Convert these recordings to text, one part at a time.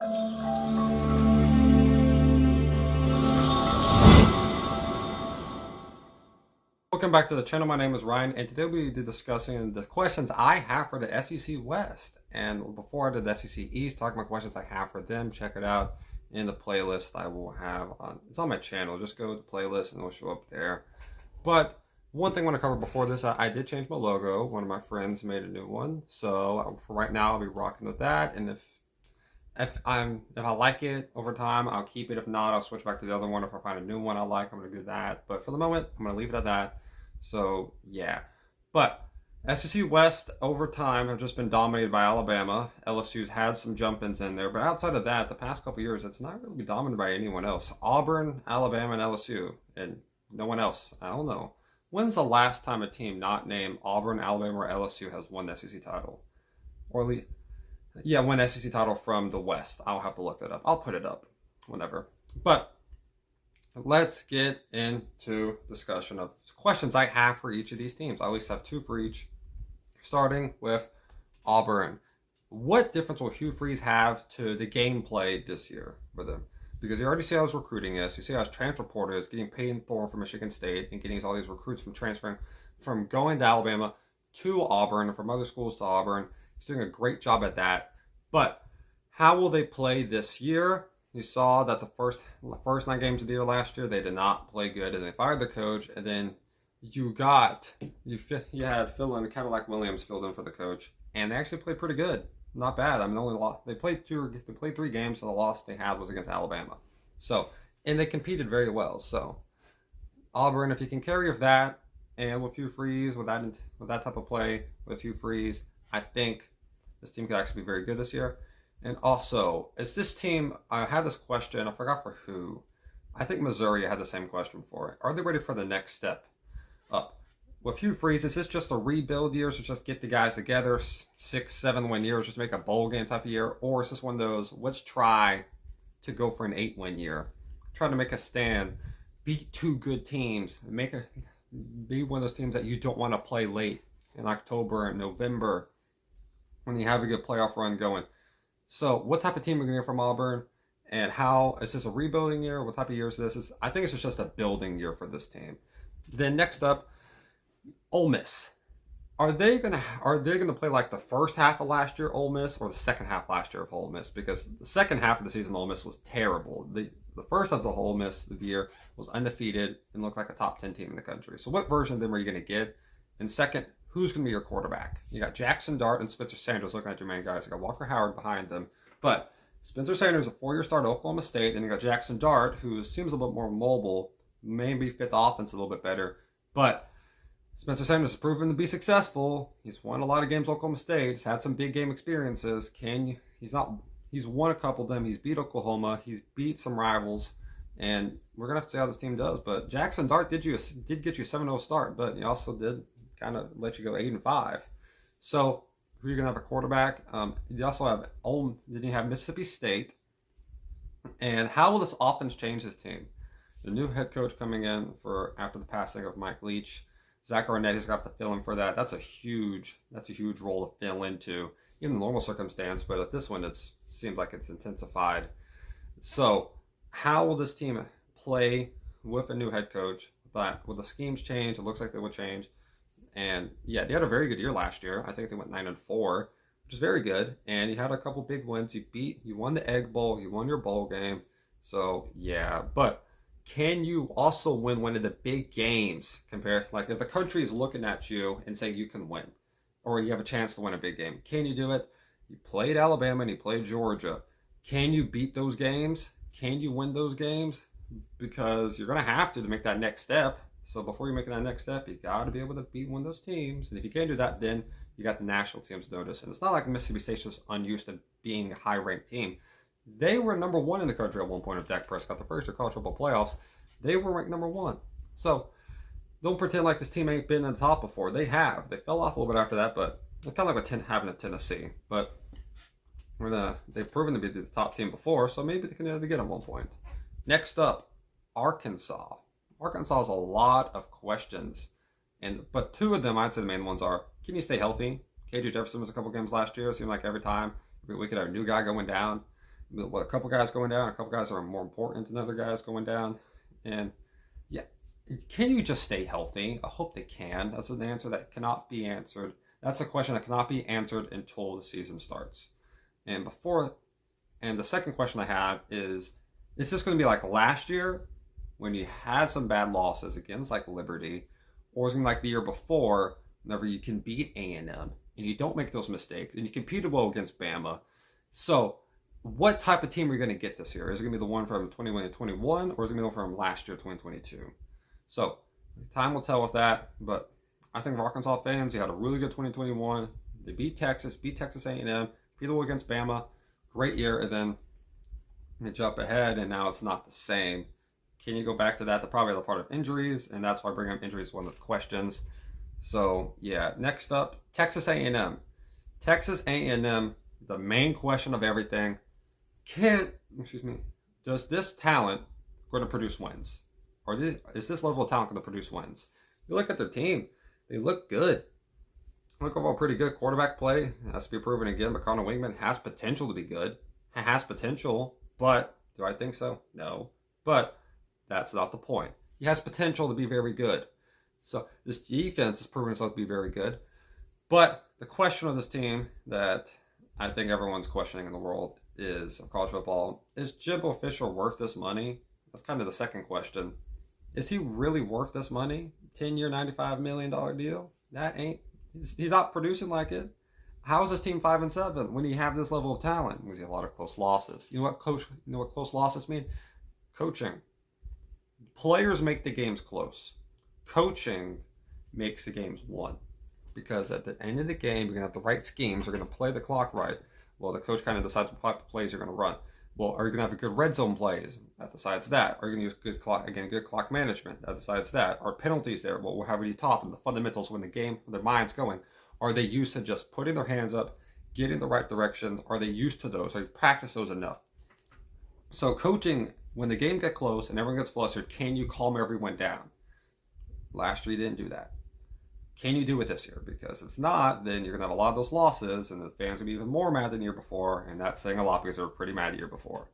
Welcome back to the channel. My name is Ryan, and today we'll be discussing the questions I have for the SEC West. And before I did the SEC East, talking about questions I have for them, check it out in the playlist I will have on. It's on my channel. Just go to the playlist and it'll show up there. But one thing I want to cover before this, I did change my logo. One of my friends made a new one, so for right now I'll be rocking with that. And if I like it over time, I'll keep it. If not, I'll switch back to the other one. If I find a new one I like, I'm gonna do that. But for the moment, I'm gonna leave it at that. So yeah, but SEC West over time have just been dominated by Alabama. LSU's had some jump-ins in there, but outside of that, the past couple years, it's not really dominated by anyone else. Auburn, Alabama, and LSU, and no one else. I don't know. When's the last time a team not named Auburn, Alabama, or LSU has won the SEC title? Or at least, yeah, one SEC title from the West. I'll have to look that up. I'll put it up whenever. But let's get into discussion of questions I have for each of these teams. I at least have two for each. Starting with Auburn. What difference will Hugh Freeze have to the gameplay this year for them? Because you already see how his recruiting is. You see how his transfer portal is, getting paid for from Michigan State and getting all these recruits from transferring from going to Alabama to Auburn and from other schools to Auburn. He's doing a great job at that. But how will they play this year? You saw that the first 9 games of the year last year, they did not play good, and they fired the coach. And then you had Phil and Cadillac Williams filled in for the coach, and they actually played pretty good. Not bad. I mean, they played 3 games, so the loss they had was against Alabama. So, and they competed very well. So, Auburn, if you can carry with that, and with Hugh Freeze, with that type of play, with Hugh Freeze, I think this team could actually be very good this year. And also, is this team, I had this question, I forgot for who. I think Missouri had the same question for it. Are they ready for the next step up? With Hugh Freeze, is this just a rebuild year, so just get the guys together, 6-7 win years, just make a bowl game type of year? Or is this one of those, let's try to go for an 8-win year? Try to make a stand, beat 2 good teams, be one of those teams that you don't want to play late in October and November when you have a good playoff run going. So what type of team are we going to get from Auburn? And how is this a rebuilding year? What type of year is this? I think it's just a building year for this team. Then next up, Ole Miss. Are they gonna play like the first half of last year Ole Miss or the second half last year of Ole Miss? Because the second half of the season Ole Miss was terrible. The first of the Ole Miss of the year was undefeated and looked like a top 10 team in the country. So what version of them are you going to get? And second, who's going to be your quarterback? You got Jackson Dart and Spencer Sanders looking at your main guys. You got Walker Howard behind them. But Spencer Sanders is a 4-year start at Oklahoma State. And you got Jackson Dart, who seems a little bit more mobile, maybe fit the offense a little bit better. But Spencer Sanders has proven to be successful. He's won a lot of games at Oklahoma State. He's had some big game experiences. He's won a couple of them. He's beat Oklahoma. He's beat some rivals. And we're going to have to see how this team does. But Jackson Dart did get you a 7-0 start, but he also did kind of let you go 8-5. So who are you gonna have a quarterback? You also have then you have Mississippi State. And how will this offense change this team? The new head coach coming in for after the passing of Mike Leach, Zach Arnett's got to fill in for that. That's a huge role to fill into, even in normal circumstance. But at this one, it seems like it's intensified. So how will this team play with a new head coach? Will the schemes change? It looks like they will change. And yeah, they had a very good year last year. I think they went 9-4, which is very good. And you had a couple big wins. You won the Egg Bowl, you won your bowl game. So yeah, but can you also win one of the big games like if the country is looking at you and saying you can win, or you have a chance to win a big game? Can you do it? You played Alabama and you played Georgia. Can you beat those games? Can you win those games? Because you're going to have to make that next step. So before you make that next step, you got to be able to beat one of those teams. And if you can't do that, then you got the national teams notice. And it's not like Mississippi State's just unused to being a high-ranked team. They were number 1 in the country at one point of Dak Prescott, the first year college football playoffs. They were ranked number 1. So don't pretend like this team ain't been in the top before. They have. They fell off a little bit after that, but it's kind of like having a Tennessee. But they've proven to be the top team before, so maybe they can get them at one point. Next up, Arkansas. Arkansas has a lot of questions, but 2 of them, I'd say the main ones are, can you stay healthy? KJ Jefferson was a couple games last year. It seemed like every week we could have a new guy going down. a couple guys going down, a couple guys are more important than other guys going down, and yeah, can you just stay healthy? I hope they can. That's an answer that cannot be answered. That's a question that cannot be answered until the season starts. And the second question I have is this going to be like last year when you had some bad losses against like Liberty, or is it going to be like the year before whenever you can beat A&M and you don't make those mistakes and you competed well against Bama? So what type of team are you going to get this year? Is it going to be the one from 2021 or is it going to be the one from last year, 2022? So time will tell with that, but I think Arkansas fans, you had a really good 2021. They beat Texas A&M, competed well against Bama, great year, and then you jump ahead, and now it's not the same. Can you go back to that? They're probably a part of injuries, and that's why I bring up injuries as one of the questions. So yeah, next up, Texas A&M. Texas A&M, the main question of everything. Does this talent going to produce wins? Or is this level of talent going to produce wins? You look at their team, they look good. Look overall pretty good. Quarterback play has to be proven again, but Connor Wingman has potential to be good. Has potential, but do I think so? No. But that's not the point. He has potential to be very good. So this defense has proven itself to be very good. But the question of this team that I think everyone's questioning in the world is of college football, is Jimbo Fisher worth this money? That's kind of the second question. Is he really worth this money? 10-year, $95 million deal? He's not producing like it. How is this team 5-7 when you have this level of talent? Because you have a lot of close losses. You know what close losses mean? Coaching. Players make the games close. Coaching makes the games won. Because at the end of the game, you're going to have the right schemes. You're going to play the clock right. Well, the coach kind of decides what plays you're going to run. Well, are you going to have a good red zone plays? That decides that. Are you going to use good clock management? That decides that. Are penalties there? Well, how have you taught them the fundamentals when the game, when their mind's going? Are they used to just putting their hands up, getting the right directions? Are they used to those? Have you practiced those enough? So coaching, when the game gets close and everyone gets flustered, can you calm everyone down? Last year you didn't do that. Can you do it this year? Because if not, then you're going to have a lot of those losses and the fans will be even more mad than the year before. And that's saying a lot because they were pretty mad the year before.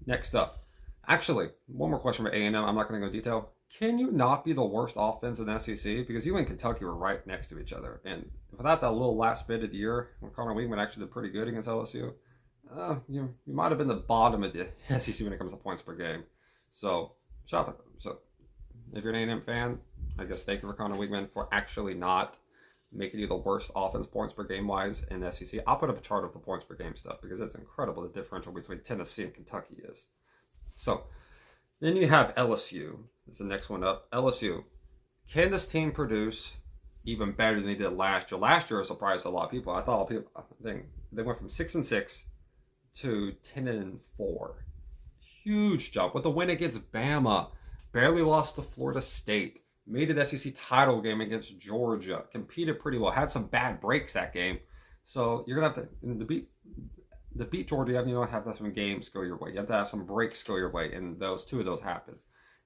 Next up. Actually, one more question for A&M. I'm not going to go into detail. Can you not be the worst offense in the SEC? Because you and Kentucky were right next to each other. And without that little last bit of the year, when Connor Wingman actually did pretty good against LSU, you might have been the bottom of the SEC when it comes to points per game. So, if you're an A&M fan, I guess thank you for Connor Wingman for actually not making you the worst offense points per game wise in the SEC. I'll put up a chart of the points per game stuff because it's incredible the differential between Tennessee and Kentucky is. So, then you have LSU. That's the next one up. LSU. Can this team produce even better than they did last year? Last year surprised a lot of people. I think they went from 6-6 to 10-4. Huge jump with the win against Bama. Barely lost to Florida State. Made it SEC title game against Georgia. Competed pretty well. Had some bad breaks that game. So you're gonna have to beat Georgia. You have to have some games go your way. You have to have some breaks go your way, and two of those happened.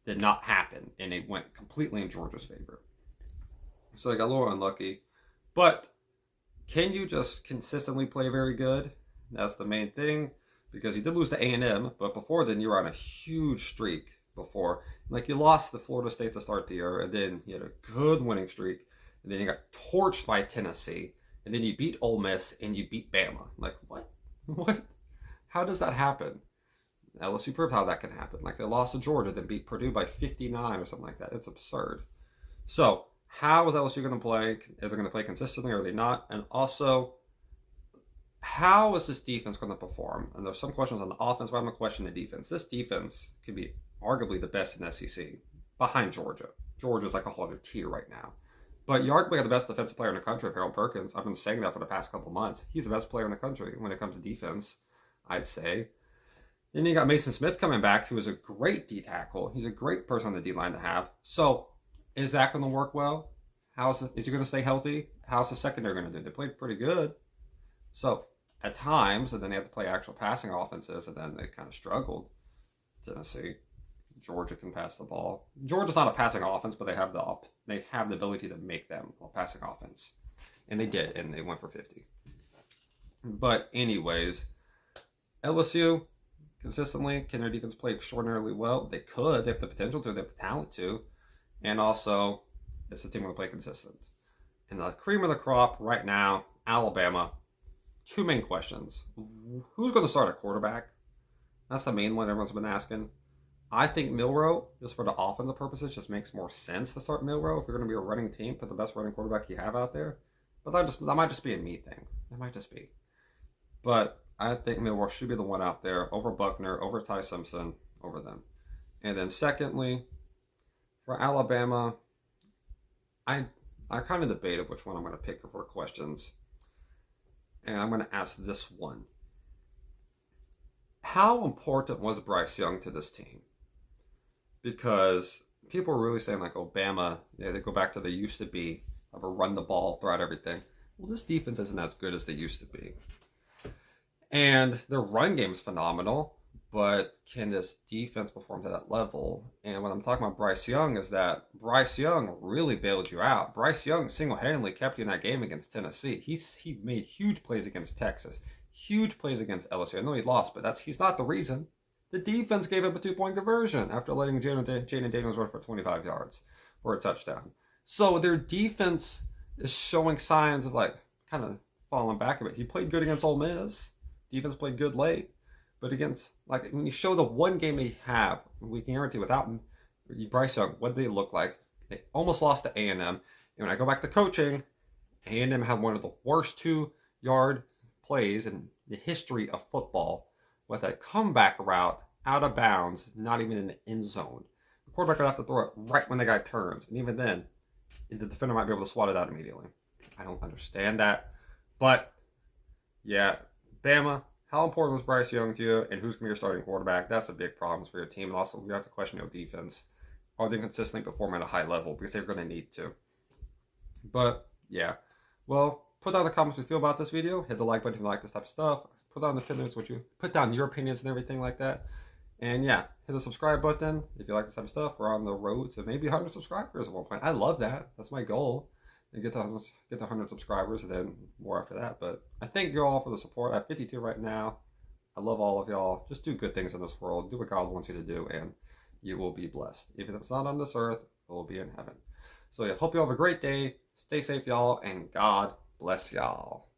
Did not happen, and it went completely in Georgia's favor. So they got a little unlucky. But can you just consistently play very good? That's the main thing, because you did lose to A&M, but before then you were on a huge streak before. Like you lost to Florida State to start the year, and then you had a good winning streak, and then you got torched by Tennessee, and then you beat Ole Miss, and you beat Bama. Like, what? What? How does that happen? LSU proved how that can happen. Like they lost to Georgia, then beat Purdue by 59 or something like that. It's absurd. So how is LSU going to play? Are they going to play consistently or are they not? And also, how is this defense going to perform? And there's some questions on the offense, but I'm going to question the defense. This defense could be arguably the best in the SEC behind Georgia. Georgia's like a whole other tier right now. But you arguably have the best defensive player in the country, Harold Perkins. I've been saying that for the past couple months. He's the best player in the country when it comes to defense, I'd say. Then you got Mason Smith coming back, who is a great D tackle. He's a great person on the D line to have. So, is that going to work well? Is he going to stay healthy? How's the secondary going to do? They played pretty good. So, at times, and then they have to play actual passing offenses, and then they kind of struggled. Tennessee, Georgia can pass the ball. Georgia's not a passing offense, but they have the ability to make them a passing offense, and they did, and they went for 50. But anyways, LSU, consistently, can their defense play extraordinarily well? They could. They have the potential to. They have the talent to. And also, it's a team going to play consistent. And the cream of the crop right now, Alabama. Two main questions. Who's going to start at quarterback? That's the main one everyone's been asking. I think Milroe, just for the offensive purposes, just makes more sense to start Milroe if you're going to be a running team. Put the best running quarterback you have out there. But that might just be a me thing. It might just be. But I think Milroe should be the one out there over Buckner, over Ty Simpson, over them. And then secondly, for Alabama, I kind of debated which one I'm going to pick for questions. And I'm going to ask this one. How important was Bryce Young to this team? Because people are really saying like Obama, they go back to they used to be, of a run the ball, throw out everything. Well, this defense isn't as good as they used to be. And their run game is phenomenal, but can this defense perform to that level? And when I'm talking about Bryce Young is that Bryce Young really bailed you out. Bryce Young single-handedly kept you in that game against Tennessee. He made huge plays against Texas, huge plays against LSU. I know he lost, but he's not the reason. The defense gave up a 2-point conversion after letting Jaden Daniels run for 25 yards for a touchdown. So their defense is showing signs of like kind of falling back a bit. He played good against Ole Miss. Defense played good late. But against, like, when you show the one game they have, we can guarantee without Bryce Young, what did they look like? They almost lost to A&M. And when I go back to coaching, A&M had one of the worst 2-yard plays in the history of football with a comeback route out of bounds, not even in the end zone. The quarterback would have to throw it right when the guy turns. And even then, the defender might be able to swat it out immediately. I don't understand that. But, yeah, Bama, how important was Bryce Young to you, and who's going to be your starting quarterback? That's a big problem for your team. And also, we have to question your defense. Are they consistently performing at a high level? Because they're going to need to. But, yeah. Well, put down in the comments what you feel about this video. Hit the like button if you like this type of stuff. Put down the opinions, put down your opinions and everything like that. And yeah, hit the subscribe button if you like this type of stuff. We're on the road to maybe 100 subscribers at one point. I love that. That's my goal. And get to 100 subscribers and then more after that. But I thank you all for the support. I have 52 right now. I love all of y'all. Just do good things in this world. Do what God wants you to do, and you will be blessed. Even if it's not on this earth, it will be in heaven. So yeah, hope you all have a great day. Stay safe, y'all, and God bless y'all.